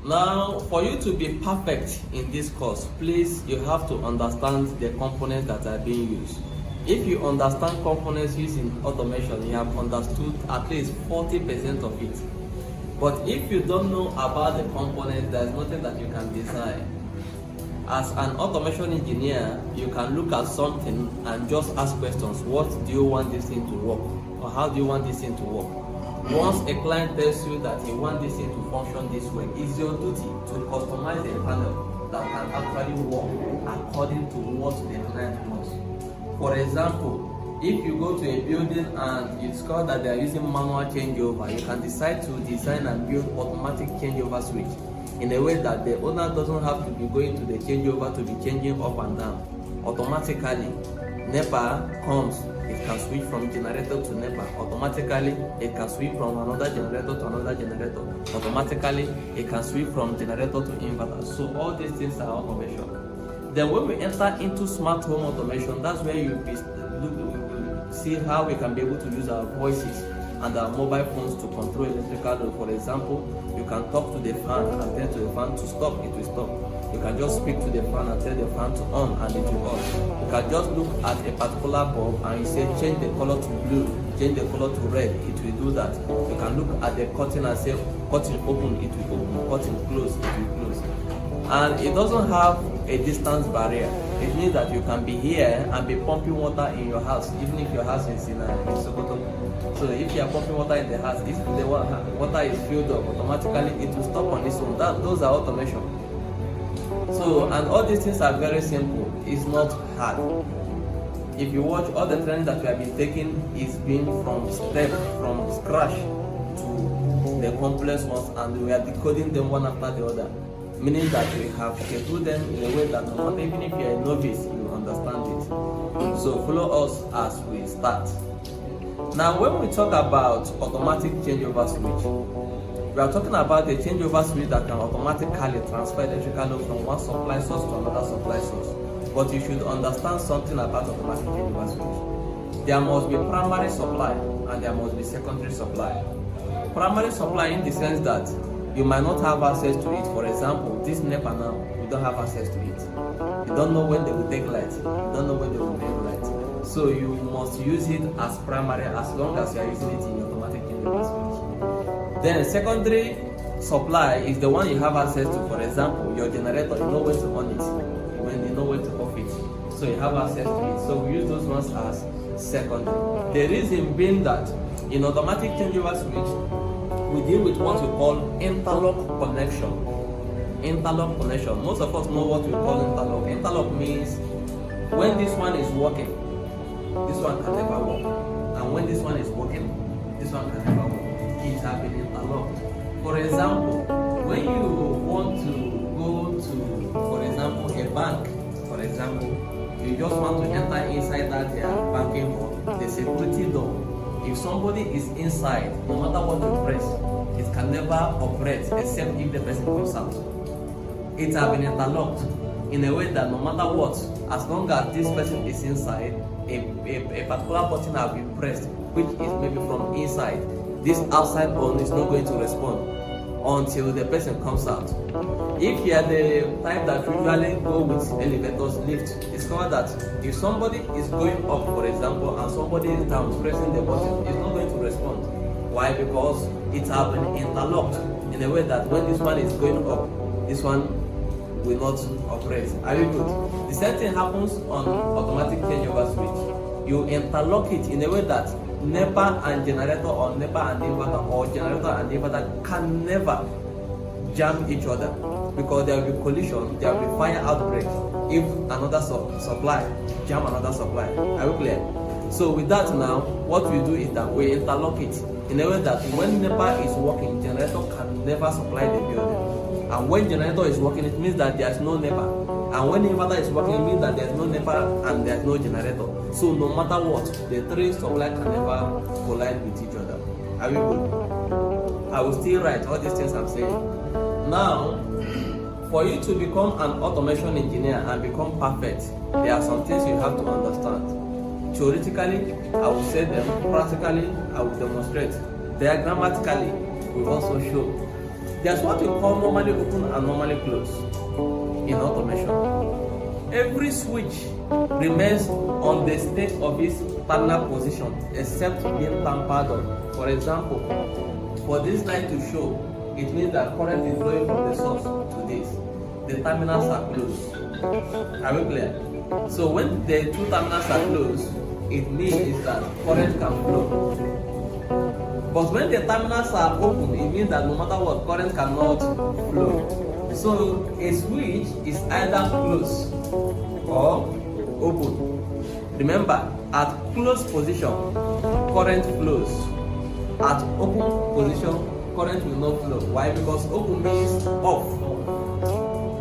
Now, for you to be perfect in this course, please, you have to understand the components that are being used. If you understand components used in automation, you have understood at least 40% of it. But if you don't know about the components, there's nothing that you can design. As an automation engineer, you can look at something and just ask questions. What do you want this thing to work? Or how do you want this thing to work? Once a client tells you that he wants this thing to function this way, it's your duty to customize a panel that can actually work according to what the client wants. For example, if you go to a building and you discover that they are using manual changeover, you can decide to design and build automatic changeover switch in a way that the owner doesn't have to be going to the changeover to be changing up and down. Automatically, NEPA comes, it can switch from generator to NEPA. Automatically, it can switch from another generator to another generator. Automatically, it can switch from generator to inverter. So all these things are automation. Then when we enter into smart home automation, that's where you see how we can be able to use our voices and our mobile phones to control electrical load. For example, you can talk to the fan and tell the fan to stop, it will stop. You can just speak to the fan and tell the fan to on and it will on. You can just look at a particular bulb and you say change the color to blue, change the color to red, it will do that. You can look at the curtain and say curtain open, it will open, curtain close, it will close. And it doesn't have a distance barrier. It means that you can be here and be pumping water in your house, even if your house is in Sokoto. So if you are pumping water in the house, if the water is filled up, automatically it will stop on its own. Those are automation. So, and all these things are very simple. It's not hard. If you watch, all the training that we have been taking is being from scratch to the complex ones, and we are decoding them one after the other. Meaning that we have scheduled them in a way that no matter, even if you are a novice, you understand it. So follow us as we start. Now, when we talk about automatic changeover switch, we are talking about a changeover switch that can automatically transfer electrical load from one supply source to another supply source. But you should understand something about automatic changeover switch. There must be primary supply and there must be secondary supply. Primary supply in the sense that you might not have access to it. For example, this NEPA now, you don't have access to it. You don't know when they will take light. You don't know when they will bring light. So you must use it as primary as long as you are using it in your automatic changeover switch. Then secondary supply is the one you have access to. For example, your generator, you know when to on it, when you know when to off it. So you have access to it. So we use those ones as secondary. The reason being that in automatic changeover switch, we deal with what we call interlock connection. Interlock connection. Most of us know what we call interlock. Interlock means when this one is working, this one can never work. And when this one is working, this one can never work. It has been interlocked. For example, when you want to go to, for example, a bank, for example, you just want to enter inside that banking hall, the security door. If somebody is inside, no matter what you press, it can never operate except if the person comes out. It has been interlocked in a way that no matter what, as long as this person is inside, a particular button has been pressed, which is maybe from inside. This outside one is not going to respond until the person comes out. If you are the type that usually go with elevators, lift, discover that if somebody is going up, for example, and somebody is down pressing the button, it's not going to respond. Why? Because it has been interlocked in a way that when this one is going up, this one will not operate. Are you good? The same thing happens on automatic changeover switch. You interlock it in a way that NEPA and generator, or NEPA and inverter, or generator and inverter can never jam each other, because there will be collision, there will be fire outbreak if another supply jam another supply. Are you clear? So with that now, what we do is that we interlock it in a way that when NEPA is working, generator can never supply the building. And when generator is working, it means that there is no NEPA. And when inverter is working, it means that there is no NEPA and there is no generator. So no matter what, the three supply can never collide with each other. Are we good? I will still write all these things I'm saying. Now, for you to become an automation engineer and become perfect, there are some things you have to understand. Theoretically, I will say them. Practically, I will demonstrate. Diagrammatically, we also show. There's what we call normally open and normally close in automation. Every switch remains on the state of its terminal position except being tampered on. For example, for this light to show, it means that current is flowing from the source to this. The terminals are closed. Are we clear? So when the two terminals are closed, it means that current can flow. But when the terminals are open, it means that no matter what, current cannot flow. So a switch is either closed or open. Remember, at closed position, current flows. At open position, current will not flow. Why? Because open means off,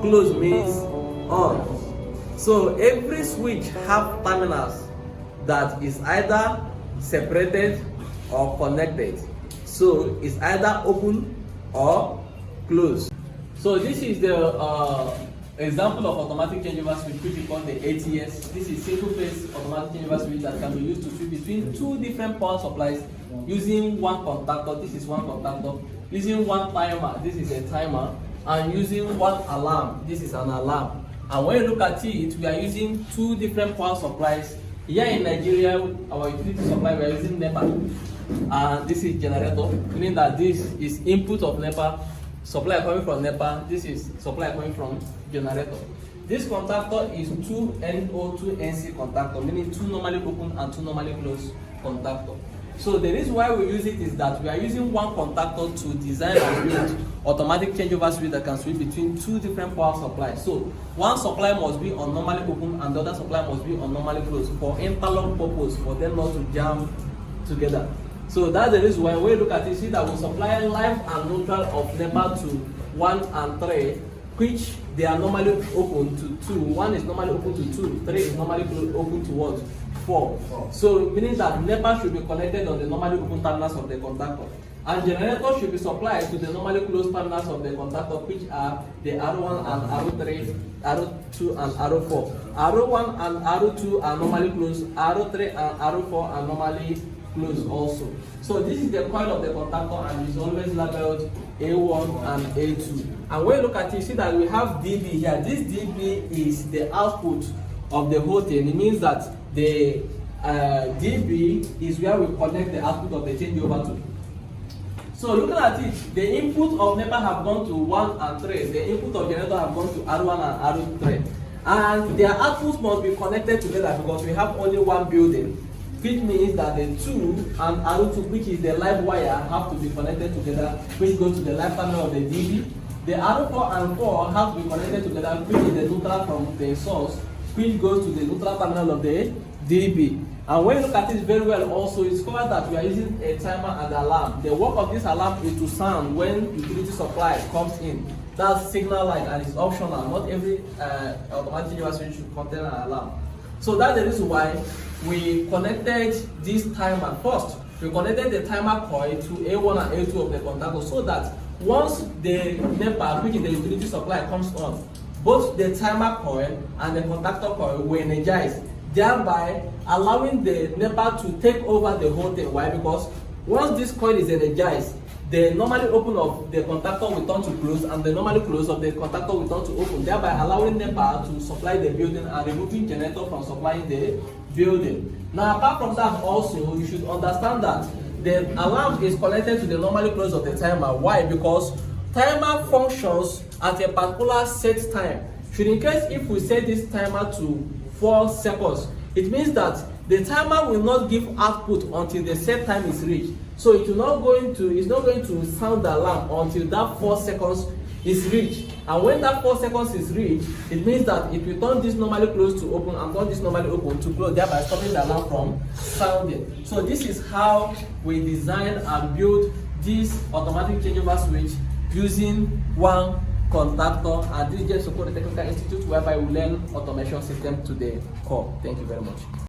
closed means on. So every switch have terminals that is either separated or connected. So it's either open or closed. So this is the example of automatic changeover switch, which we call the ATS. This is single phase automatic changeover switch that can be used to switch between two different power supplies using one contactor. This is one contactor. Using one timer. This is a timer. And using one alarm. This is an alarm. And when you look at it, we are using two different power supplies. Here in Nigeria, our utility supply, we are using NEPA. And this is generator, meaning that this is input of NEPA, supply coming from NEPA, this is supply coming from generator. This contactor is 2NO2NC contactor, meaning two normally open and two normally closed contactor. So the reason why we use it is that we are using one contactor to design and build automatic changeover switch that can switch between two different power supplies. So one supply must be on normally open and the other supply must be on normally closed for interlock purpose, for them not to jam together. So that's the reason why when you look at it, see that we supply live and neutral of NEPA to 1 and 3, which they are normally open to 2. 1 is normally open to 2, 3 is normally open to what? 4. So meaning that NEPA should be connected on the normally open terminals of the contactor. And generator should be supplied to the normally closed terminals of the contactor, which are the R1 and R3, R2 and R4. R1 and R2 are normally closed, R3 and R4 are normally closed also. So this is the coil of the contactor and is always labeled A1 and A2. And when you look at it, you see that we have DB here. This DB is the output of the whole thing. It means that the DB is where we connect the output of the changeover to. So looking at it, the input of NEPA have gone to 1 and 3. The input of generator have gone to R1 and R3. And their outputs must be connected together because we have only one building, which means that the 2 and R2, which is the live wire, have to be connected together, which goes to the live terminal of the DB. The R4 and 4 have to be connected together, which is the neutral from the source, which goes to the neutral terminal of the DB. And when you look at it very well also, it's discovered that we are using a timer and alarm. The work of this alarm is to sound when utility supply comes in. That's signal light and it's optional. Not every automatic changeover switch should contain an alarm. So that's the reason why we connected this timer first. We connected the timer coil to A1 and A2 of the contactor so that once the NEPA, which is the utility supply, comes on, both the timer coil and the contactor coil will energize, thereby allowing the NEPA to take over the whole thing. Why? Because once this coil is energized, the normally open of the contactor will turn to close and the normally close of the contactor will turn to open, thereby allowing NEPA to supply the building and removing generator from supplying the building. Now apart from that also, you should understand that the alarm is connected to the normally close of the timer. Why? Because timer functions at a particular set time. Should in case if we set this timer to 4 seconds, it means that the timer will not give output until the set time is reached. So it's not going to sound the alarm until that 4 seconds is reached. And when that 4 seconds is reached, it means that it will turn this normally closed to open and turn this normally open to close, thereby stopping the alarm from sounding. So this is how we design and build this automatic changeover switch using one contactor, and this is just support the Technical Institute, whereby we learn automation system to the core. Thank you very much.